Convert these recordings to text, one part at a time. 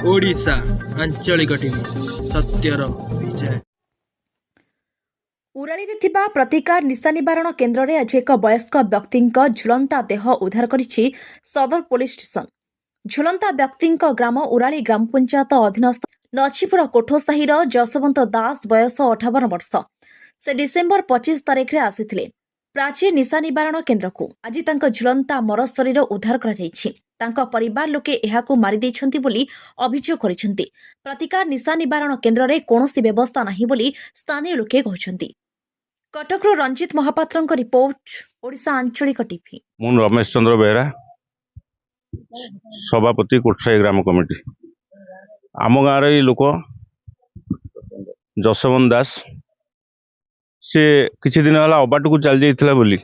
ओडिशा आंचलिक टीम सत्यर विजय। उराली प्रतिकार निशा निवारण केन्द्र में आज एक वयस्क व्यक्ति झुलंता देह उद्धार करिछि सदर पुलिस स्टेशन। झुलंता व्यक्ति ग्राम उराली ग्राम पंचायत अधीनस्थ नछीपुर कोठोसाही जसवंत दास बयस 58 वर्ष। से डिसेम्बर 25 तारिख में आसिथिले प्राची निशा निवारण केन्द्र को। आज तांको झुलंता मर शरीर उद्धार कराଯାଇଛି। तांको परिवार लोके एहाकु मारि दैछन्ति बोली अभियोग गरिछन्ति। प्रतिकार निशा निवारण केन्द्र में कौनसी व्यवस्था नाही बोली स्थानीय लोके कहछन्ति। कटकरू रंजित महापात्र रिपोर्ट ओडिशा आंचलिक टीवी। मु रमेश चंद्र बेहरा सभापति कोटसाई ग्राम कमिटी। आम गाँव लोक जसवंत दास से किछि दिन है अबाट को चल जाइथिला बोली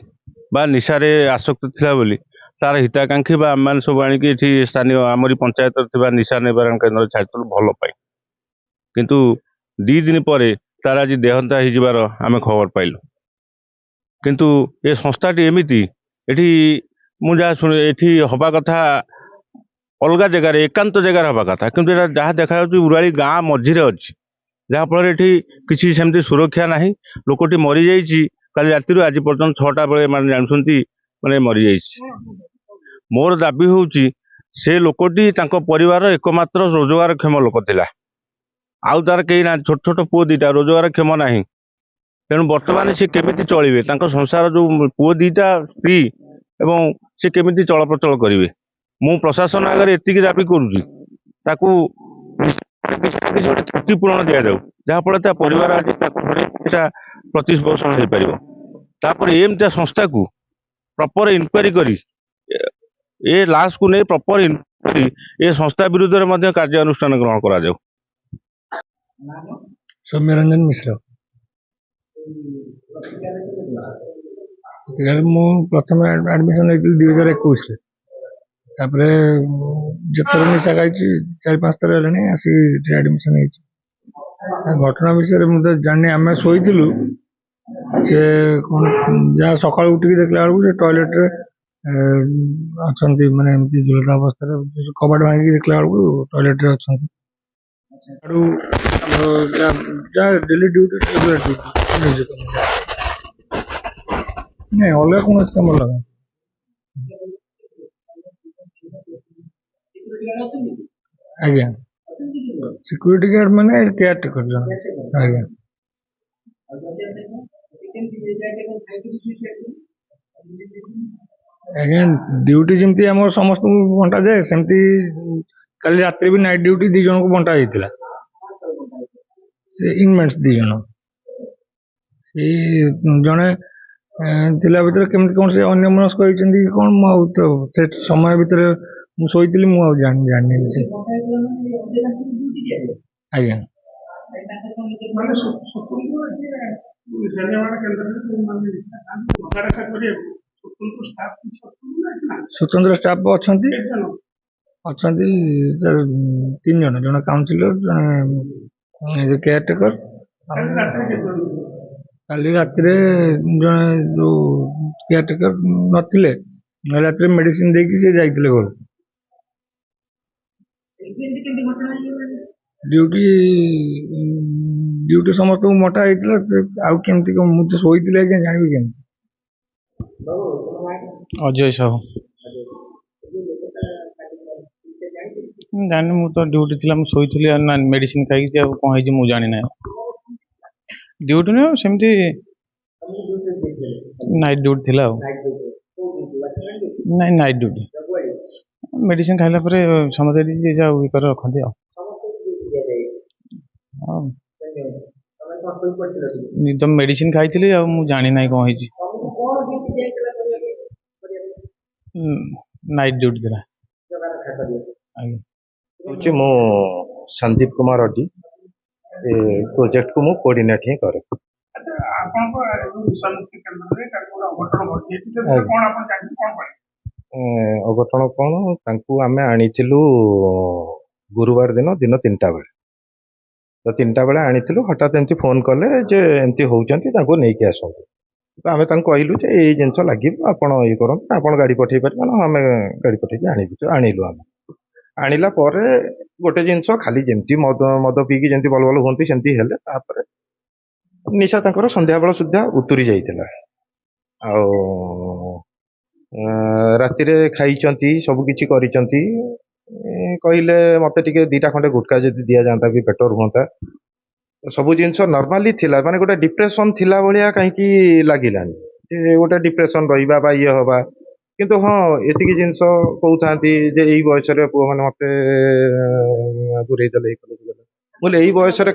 बा निशारे आसक्त थिला बोली तार हिताकांक्षी बा आम मैंने सब आणिक स्थानीय आमरी पंचायत थिबा निशा निवारण केन्द्र छाड़ू भल पाई किंतु 2 दिन पर तार आज देहांत होइबार आम खबर पाइलु। किंतु ये संस्थाटी एमिति एठी मु जहाँ शुणे एठी हवा कथा अलग जगार एकांत जगार हवा कथा किंतु जहाँ देखा उराली गाँ मझिरे अच्छी जहाँ फल एठी किसी सेमती सुरक्षा नहीं। लोकटी मरी जाइए काली राति आज पर्यटन 6टा बेले माने जानछन्ती माने मरी जाइए। मोर दाबी होउची से लोकटी तांको परिवार एकमात्र रोजगारक्षम लोक थिला। आउ तार कई ना छोट छोट पुओ 2टा रोजगारक्षम नहीं। तेणु बर्तमान से केमिति चलिबे तांको संसार जो पुओ 2टा स्त्री एवं से केमिति चलप्रचल करिवे। मु प्रशासन आगे एतिकी दाबी करूची ताकू क्षतिपूरण दि जाऊ जहाँफल परिवार आज प्रतिपोषण हो पार। एमती संस्था को प्रपर इनक्वारी करी ए लाश को नहीं प्रपर इनक्वारी ए संस्था विरुद्ध में कार्यानुष्ठान ग्रहण करा जाऊ। सौम्यरंजन मिश्र मु प्रथम एडमिशन 2021 तापर जितने निशा खाई 4-5 थर है आसी एडमिशन घटना विषय मुझे जानी आम शोलु सी कौन जहाँ सका उठिक देखला बेलू टॉयलेट अच्छा माने झुलता अवस्था कबाट भांगिक देखला बेलू टॉयलेट अच्छा डेली ड्यूटी नहीं अलग कौन कम लगा आज्ञा सिक्यूरीटी गार्ड माने केयर टेकर आज्ञा आज्ञा ड्यूटी जमती आम समस्त बंटा जाए सेमती काली रात्रि भी नाइट ड्यूटी 2 जन को बंटा जाइतिला से इनमेट्स 2 जन जड़े थिला भितर केमती कौन से अन्य मनस्क होइचंदी कौन मु से समय भितर मु सोईतिली मु जानि से आज्ञा स्वतंत्र स्टाफ अच्छी 3 जन जन काउंसिलर जन केयर टेकर काली राति जन जो केयर टेकर नथिले राति मेडिसिन देकी से जाइतिले घर ड्यूटी ड्यूटी समस्त मोटा होता आउ केमती मुझे शोती आज्ञा जानवी केमती अजय साहू जानी मु तो ड्यूटी थी शोती मेडिसिन खाई कौन है मुझे जानी ना ड्यूटी नुह सेमती नाइट ड्यूटी थी नहीं नाइट ड्यूटी मेडिसिन खाइला पर समझे जाऊ कर रखती निद मेडिसिन खाई मु जानी ना कौन है नाइट ड्यूटी थी हूँ मो संदीप कुमार अड्डी प्रोजेक्ट को मु कोऑर्डिनेट ही करे। अघटन कौन आम आनीलु गुरुवार दिन 3टा बेले तो 3टा बेले आनीलु हठात एमती फोन कले जे एमती होउचंती ताको नेकी आसंतु ତ ଆମେ ତାଙ୍କୁ କହିଲୁ ଯେ ଏଇ ଜିନିଷ ଲାଗିବ, ଆପଣ ଇଏ କରନ୍ତୁ, ଆପଣ ଗାଡ଼ି ପଠେଇ ପାରିବେ ନା? ଆମେ ଗାଡ଼ି ପଠେଇକି ଆଣିଲୁ ଆମେ। ଆଣିଲା ପରେ ଗୋଟେ ଜିନିଷ, ଖାଲି ଯେମିତି ମଦ ପିଇକି ଯେମିତି ବଲ ହୁଅନ୍ତି ସେମିତି ହେଲେ, ତାପରେ ନିଶା ତାଙ୍କର ସନ୍ଧ୍ୟାବେଳ ସୁଦ୍ଧା ଉତୁରି ଯାଇଥିଲା। ଆଉ ରାତିରେ ଖାଇଛନ୍ତି, ସବୁ କିଛି କରିଛନ୍ତି। କହିଲେ ମତେ ଟିକେ 2ଟା ଖଣ୍ଡେ ଗୁଟକା ଯଦି ଦିଆଯାଆନ୍ତା ବି ବେଟର ହୁଅନ୍ତା। ସବୁ ଜିନିଷ ନର୍ମାଲି ଥିଲା, ମାନେ ଗୋଟେ ଡିପ୍ରେସନ ଥିଲା ଭଳିଆ କାହିଁକି ଲାଗିଲାନି, ଯେ ଗୋଟେ ଡିପ୍ରେସନ ରହିବା ବା ଇଏ ହବା। କିନ୍ତୁ ହଁ, ଏତିକି ଜିନିଷ କହୁଥାନ୍ତି ଯେ ଏଇ ବୟସରେ ପୁଅମାନେ ମତେ ଦୂରେଇ ଦେଲେ, ମୁଁ କହିଲି ଏଇ ବୟସରେ